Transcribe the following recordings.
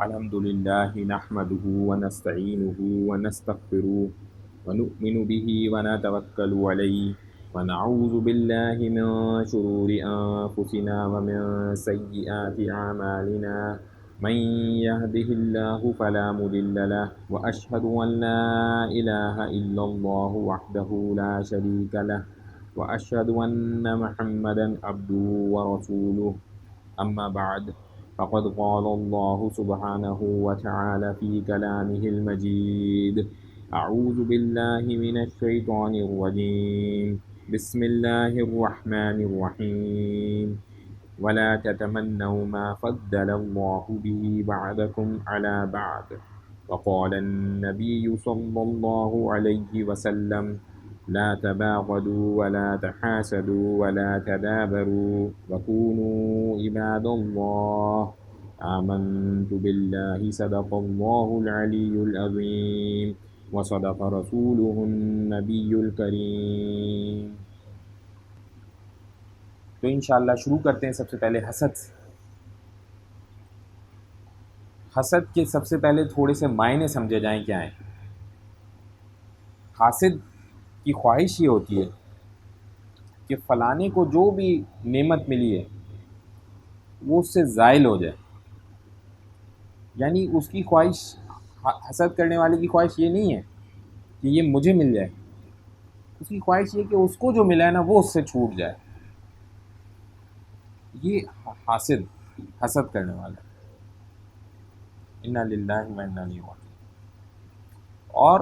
الحمد لله نحمده ونستعينه ونستغفره ونؤمن به ونتوكل عليه ونعوذ بالله من شرور أنفسنا ومن سيئات أعمالنا من يهده الله فلا مضل له وأشهد أن لا إله إلا الله وحده لا شريك له وأشهد أن محمدا عبده ورسوله أما بعد فقد قال الله سبحانه وتعالى في كلامه المجيد أعوذ بالله من الشيطان الرجيم بسم الله الرحمن الرحيم ولا تتمنوا ما فضل الله به بعضكم على بعض وقال النبي صلى الله عليه وسلم لا تباغضوا ولا تحاسدوا ولا تدابروا وكونوا عباد الله آمنت بالله صدق الله العلي العظيم وصدق رسوله النبي الكريم۔ تو انشاءاللہ شروع کرتے ہیں سب سے پہلے حسد سے۔ حسد کے سب سے پہلے تھوڑے سے معنی سمجھے جائیں کیا ہیں۔ حاسد کی خواہش یہ ہوتی ہے کہ فلانے کو جو بھی نعمت ملی ہے وہ اس سے زائل ہو جائے، یعنی اس کی خواہش، حسد کرنے والے کی خواہش یہ نہیں ہے کہ یہ مجھے مل جائے، اس کی خواہش یہ کہ اس کو جو ملا ہے نا وہ اس سے چھوٹ جائے۔ یہ حسد کرنے والا ہے۔ انا للہ و انا الیہ راجعون۔ اور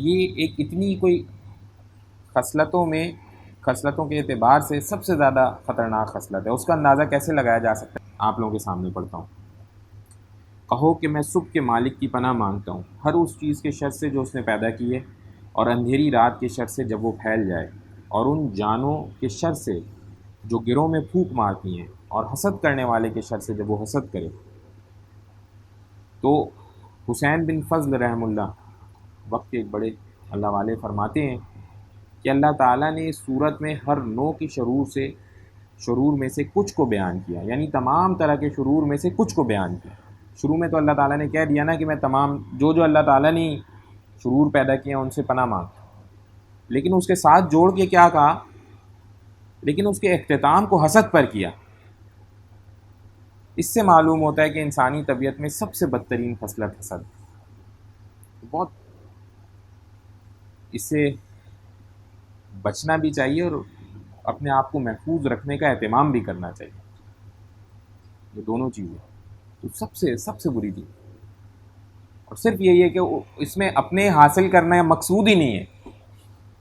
یہ ایک اتنی کوئی خصلتوں کے اعتبار سے سب سے زیادہ خطرناک خصلت ہے۔ اس کا اندازہ کیسے لگایا جا سکتا ہے؟ آپ لوگوں کے سامنے پڑھتا ہوں۔ کہو کہ میں صبح کے مالک کی پناہ مانگتا ہوں ہر اس چیز کے شر سے جو اس نے پیدا کی ہے، اور اندھیری رات کے شر سے جب وہ پھیل جائے، اور ان جانوں کے شر سے جو گروہ میں پھونک مارتی ہیں، اور حسد کرنے والے کے شر سے جب وہ حسد کرے۔ تو حسین بن فضل رحمہ اللہ وقت کے ایک بڑے اللہ والے فرماتے ہیں کہ اللہ تعالیٰ نے اس صورت میں ہر نوع کی شرور میں سے کچھ کو بیان کیا، یعنی تمام طرح کے شرور میں سے کچھ کو بیان کیا۔ شروع میں تو اللہ تعالیٰ نے کہہ دیا نا کہ میں تمام جو اللہ تعالیٰ نے شرور پیدا کیے ہیں ان سے پناہ مانگتا ہوں، لیکن اس کے ساتھ جوڑ کے کیا کہا؟ لیکن اس کے اختتام کو حسد پر کیا۔ اس سے معلوم ہوتا ہے کہ انسانی طبیعت میں سب سے بدترین خصلت حسد۔ بہت اس سے بچنا بھی چاہیے اور اپنے آپ کو محفوظ رکھنے کا اہتمام بھی کرنا چاہیے۔ یہ دونوں چیزیں تو سب سے بری چیز، اور صرف یہی ہے کہ اس میں اپنے حاصل کرنا مقصود ہی نہیں ہے،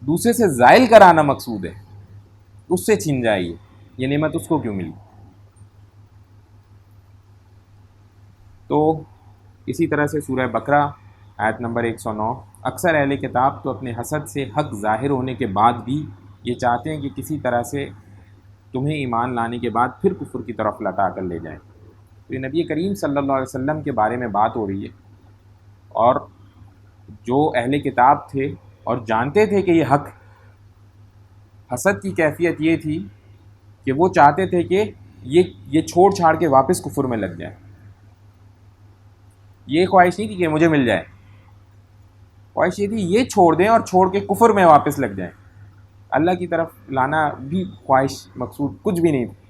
دوسرے سے زائل کرانا مقصود ہے، اس سے چھین جائے یہ نعمت اس کو کیوں ملی۔ تو اسی طرح سے سورہ بقرہ آیت نمبر 109، اکثر اہل کتاب تو اپنے حسد سے حق ظاہر ہونے کے بعد بھی یہ چاہتے ہیں کہ کسی طرح سے تمہیں ایمان لانے کے بعد پھر کفر کی طرف لٹا کر لے جائیں۔ تو یہ نبی کریم صلی اللہ علیہ وسلم کے بارے میں بات ہو رہی ہے، اور جو اہل کتاب تھے اور جانتے تھے کہ یہ حق، حسد کی کیفیت یہ تھی کہ وہ چاہتے تھے کہ یہ چھوڑ چھاڑ کے واپس کفر میں لگ جائیں۔ یہ خواہش نہیں تھی کہ مجھے مل جائے، خواہش یہ تھی یہ چھوڑ دیں اور چھوڑ کے کفر میں واپس لگ جائیں۔ اللہ کی طرف لانا بھی خواہش مقصود کچھ بھی نہیں تھی۔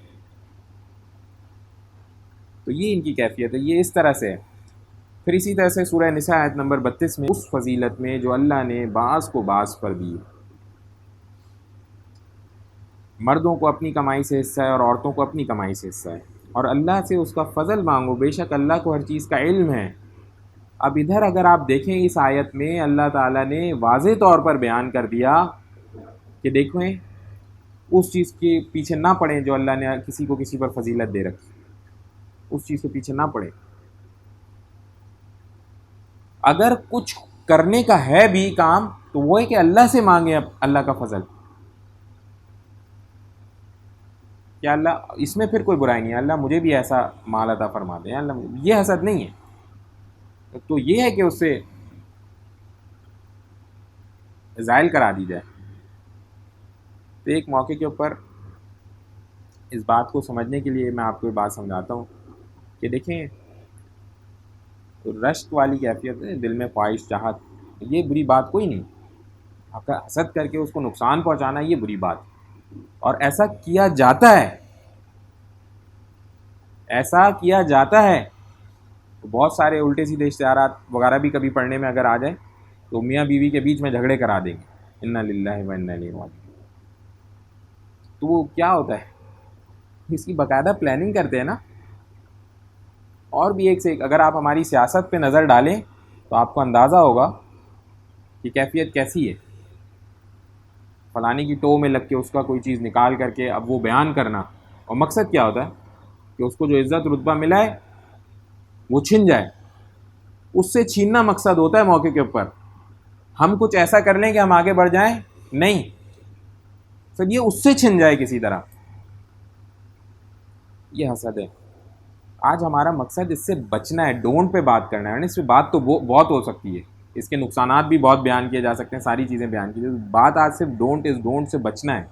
تو یہ ان کی کیفیت ہے، یہ اس طرح سے ہے۔ پھر اسی طرح سے سورہ نساء آیت نمبر 32 میں اس فضیلت میں جو اللہ نے بعض کو بعض پر دی، مردوں کو اپنی کمائی سے حصہ ہے اور عورتوں کو اپنی کمائی سے حصہ ہے، اور اللہ سے اس کا فضل مانگو، بے شک اللہ کو ہر چیز کا علم ہے۔ اب ادھر اگر آپ دیکھیں اس آیت میں اللہ تعالیٰ نے واضح طور پر بیان کر دیا کہ دیکھیں اس چیز کے پیچھے نہ پڑیں جو اللہ نے کسی کو کسی پر فضیلت دے رکھی، اس چیز کے پیچھے نہ پڑیں۔ اگر کچھ کرنے کا ہے بھی کام تو وہ ہے کہ اللہ سے مانگیں اللہ کا فضل، کہ اللہ اس میں پھر کوئی برائی نہیں ہے، اللہ مجھے بھی ایسا مال عطا فرما دیں، اللہ یہ حسد نہیں ہے۔ تو یہ ہے کہ اس سے زائل کرا دی جائے۔ تو ایک موقع کے اوپر اس بات کو سمجھنے کے لیے میں آپ کو یہ بات سمجھاتا ہوں کہ دیکھیں تو رشک والی کیفیت ہے، دل میں خواہش چاہت، یہ بری بات کوئی نہیں. حسد کر کے اس کو نقصان پہنچانا یہ بری بات، اور ایسا کیا جاتا ہے، ایسا کیا جاتا ہے. تو بہت سارے الٹے سیدھے اشتہارات وغیرہ بھی کبھی پڑھنے میں اگر آ جائے تو میاں بیوی کے بیچ میں جھگڑے کرا دیں گے، انا للہ و انا الیہ راجعون. تو وہ کیا ہوتا ہے، اس کی باقاعدہ پلاننگ کرتے ہیں نا. اور بھی ایک سے ایک، اگر آپ ہماری سیاست پہ نظر ڈالیں تو آپ کو اندازہ ہوگا کہ کیفیت کیسی ہے. فلانی کی ٹو میں لگ کے اس کا کوئی چیز نکال کر کے اب وہ بیان کرنا، اور مقصد کیا ہوتا ہے کہ اس کو جو عزت رتبہ ملا ہے وہ چھن جائے. اس سے چھیننا مقصد ہوتا ہے موقع کے اوپر. ہم کچھ ایسا کر لیں کہ ہم آگے بڑھ جائیں، نہیں سر، یہ اس سے چھن جائے کسی طرح. یہ حسد ہے. آج ہمارا مقصد اس سے بچنا ہے، ڈونٹ پہ بات کرنا ہے. یعنی اس پہ بات تو بہت ہو سکتی ہے، اس کے نقصانات بھی بہت بیان کیے جا سکتے ہیں، ساری چیزیں بیان کی جائے. بات آج صرف ڈونٹ سے بچنا ہے.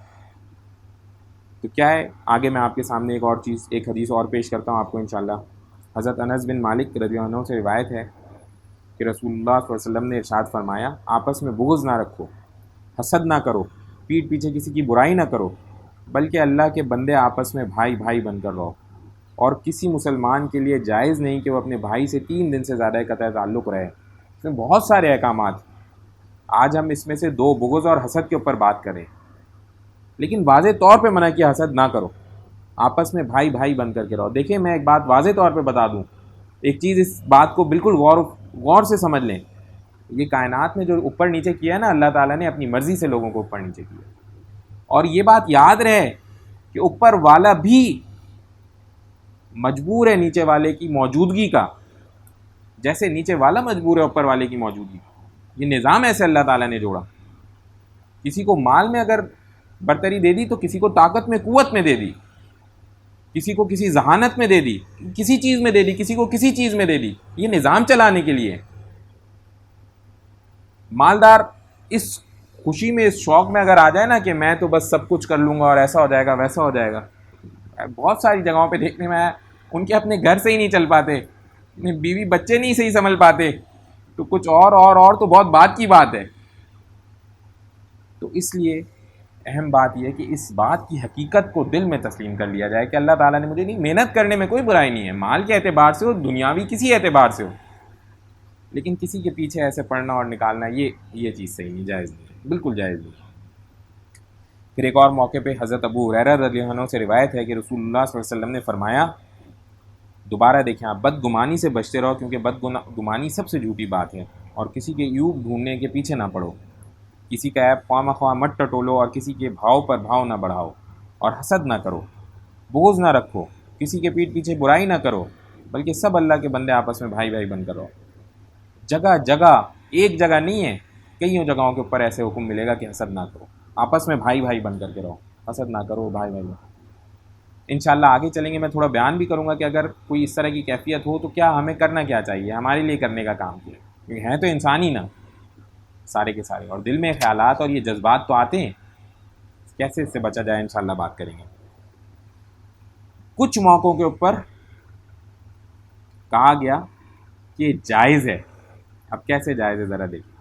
تو کیا ہے، آگے میں آپ کے سامنے ایک اور چیز، ایک حدیث اور پیش کرتا ہوں آپ کو انشاءاللہ. حضرت انس بن مالک رضی اللہ عنہ سے روایت ہے کہ رسول اللہ صلی اللہ علیہ وسلم نے ارشاد فرمایا، آپس میں بغض نہ رکھو، حسد نہ کرو، پیٹھ پیچھے کسی کی برائی نہ کرو، بلکہ اللہ کے بندے آپس میں بھائی بھائی بن کر رہو. اور کسی مسلمان کے لیے جائز نہیں کہ وہ اپنے بھائی سے 3 دن سے زیادہ قطع تعلق رہے. اس میں بہت سارے احکامات. آج ہم اس میں سے 2 بغض اور حسد کے اوپر بات کریں، لیکن واضح طور پہ منع کیا حسد نہ کرو، آپس میں بھائی بھائی بن کر کے رہو. دیکھیں میں ایک بات واضح طور پہ بتا دوں، ایک چیز اس بات کو بالکل غور سے سمجھ لیں. یہ کائنات میں جو اوپر نیچے کیا ہے نا، اللہ تعالیٰ نے اپنی مرضی سے لوگوں کو اوپر نیچے کیا. اور یہ بات یاد رہے کہ اوپر والا بھی مجبور ہے نیچے والے کی موجودگی کا، جیسے نیچے والا مجبور ہے اوپر والے کی موجودگی. یہ نظام ایسے اللہ تعالیٰ نے جوڑا. کسی کو مال میں اگر برتری دے دی تو کسی کو طاقت میں قوت میں دے دی، کسی کو کسی ذہانت میں دے دی، کسی چیز میں دے دی، کسی کو کسی چیز میں دے دی. یہ نظام چلانے کے لیے. مالدار اس خوشی میں، اس شوق میں اگر آ جائے نا کہ میں تو بس سب کچھ کر لوں گا اور ایسا ہو جائے گا ویسا ہو جائے گا. بہت ساری جگہوں پہ دیکھنے میں آیا، ان کے اپنے گھر سے ہی نہیں چل پاتے، بیوی بچے نہیں صحیح سنبھل پاتے، تو کچھ اور تو بہت بات کی بات ہے. تو اس لیے اہم بات یہ ہے کہ اس بات کی حقیقت کو دل میں تسلیم کر لیا جائے کہ اللہ تعالیٰ نے مجھے نہیں، محنت کرنے میں کوئی برائی نہیں ہے، مال کے اعتبار سے ہو، دنیاوی کسی اعتبار سے ہو، لیکن کسی کے پیچھے ایسے پڑھنا اور نکالنا یہ چیز صحیح نہیں، جائز نہیں، بالکل جائز نہیں. پھر ایک اور موقع پہ حضرت ابو ہریرہ رضی اللہ عنہ سے روایت ہے کہ رسول اللہ صلی اللہ علیہ وسلم نے فرمایا، دوبارہ دیکھیں آپ، بدگمانی سے بچتے رہو، کیونکہ بدگمانی سب سے جھوٹی بات ہے، اور کسی کے عیوب ڈھونڈنے کے پیچھے نہ پڑو. کسی کا عیب خواہ مخواہ مت ٹٹولو، اور کسی کے بھاؤ پر بھاؤ نہ بڑھاؤ، اور حسد نہ کرو، بغض نہ رکھو، کسی کے پیٹھ پیچھے برائی نہ کرو، بلکہ سب اللہ کے بندے آپس میں بھائی بھائی بن کر رہو. جگہ جگہ، ایک جگہ نہیں ہے، کئیوں جگہوں کے اوپر ایسے حکم ملے گا کہ حسد نہ کرو، آپس میں بھائی بھائی بن کر کے رہو، حسد نہ کرو، بھائی بھائی بن. انشاءاللہ آگے چلیں گے، میں تھوڑا بیان بھی کروں گا کہ اگر کوئی اس طرح کی کیفیت ہو تو کیا ہمیں کرنا کیا چاہیے، ہمارے لیے کرنے کا کام کیا ہے، کیونکہ ہیں تو انسان ہی نا سارے کے سارے، اور دل میں خیالات اور یہ جذبات تو آتے ہیں. کیسے اس سے بچا جائے انشاءاللہ بات کریں گے. کچھ موقعوں کے اوپر کہا گیا کہ جائز ہے. اب کیسے جائز ہے ذرا دیکھیں.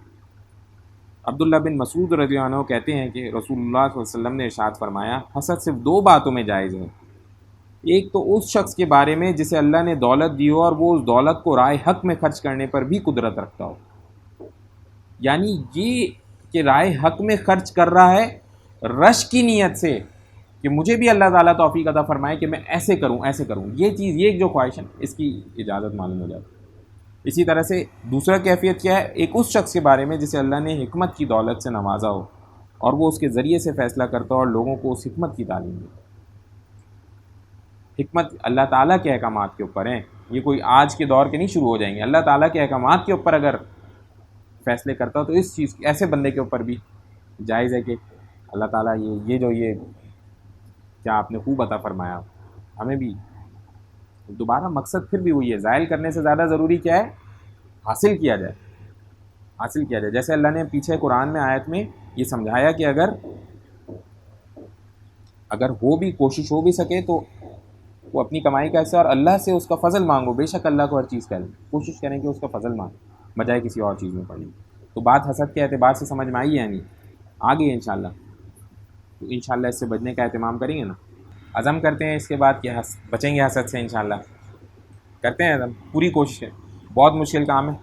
عبداللہ بن مسعود رضی اللہ عنہ کہتے ہیں کہ رسول اللہ صلی اللہ علیہ وسلم نے ارشاد فرمایا، حسد صرف 2 باتوں میں جائز ہے. ایک تو اس شخص کے بارے میں جسے اللہ نے دولت دی ہو اور وہ اس دولت کو رائے حق میں خرچ کرنے پر بھی قدرت رکھتا ہو. یعنی یہ کہ رائے حق میں خرچ کر رہا ہے رش کی نیت سے کہ مجھے بھی اللہ تعالیٰ توفیق عطا فرمائے کہ میں ایسے کروں ایسے کروں، یہ چیز، یہ جو خواہش ہے اس کی اجازت معلوم ہو جاتی. اسی طرح سے دوسرا کیفیت کیا ہے، ایک اس شخص کے بارے میں جسے اللہ نے حکمت کی دولت سے نوازا ہو اور وہ اس کے ذریعے سے فیصلہ کرتا ہو اور لوگوں کو اس حکمت کی تعلیم دے. حکمت اللہ تعالیٰ کے احکامات کے اوپر ہیں، یہ کوئی آج کے دور کے نہیں شروع ہو جائیں گے. اللہ تعالیٰ کے احکامات کے اوپر اگر فیصلے کرتا ہو تو اس چیز، ایسے بندے کے اوپر بھی جائز ہے کہ اللہ تعالیٰ یہ کیا آپ نے خوب عطا فرمایا ہمیں بھی. دوبارہ مقصد پھر بھی وہی ہے، زائل کرنے سے زیادہ ضروری کیا ہے، حاصل کیا جائے، حاصل کیا جائے. جیسے اللہ نے پیچھے قرآن میں آیت میں یہ سمجھایا کہ اگر ہو بھی، کوشش ہو بھی سکے تو وہ اپنی کمائی کا حصہ، اور اللہ سے اس کا فضل مانگو، بے شک اللہ کو ہر چیز کا علم، کوشش کریں کہ اس کا فضل مانگیں بجائے کسی اور چیز میں پڑیں۔ تو بات حسد کے اعتبار سے سمجھ میں آئی ہے نہیں؟ آ گئی ہے انشاءاللہ؟ تو انشاءاللہ اس سے بچنے کا اہتمام کریں گے نا، عزم کرتے ہیں اس کے بعد کہ بچیں گے حسد سے انشاءاللہ، کرتے ہیں عزم، پوری کوشش ہے، بہت مشکل کام ہے،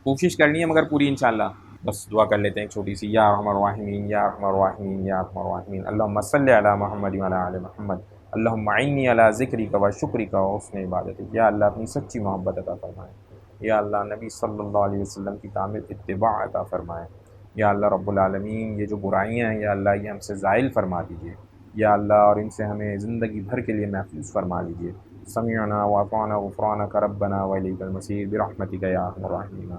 کوشش کرنی ہے مگر پوری انشاءاللہ۔ بس دعا کر لیتے ہیں ایک چھوٹی سی، یا ارحم الراحمین یا ارحم الراحمین یا ارحم الراحمین، اللہم صلی علی محمد وعلی آل محمد، اللہم اعنی علی ذکرک و شکرک و حسن عبادتک۔ یا اللہ اپنی سچی محبت عطا فرمائے، یا اللہ نبی صلی اللہ علیہ وسلم کی کامل اتباع عطا فرمائے، یا اللہ رب العالمین یہ جو برائیاں ہیں یا اللہ یہ ہم سے زائل فرما دیجیے، یا اللہ اور ان سے ہمیں زندگی بھر کے لیے محفوظ فرما لیجیے۔ سمعنا واطعنا غفرانک ربنا و الیک المصیر برحمتک یا ارحم الراحمین۔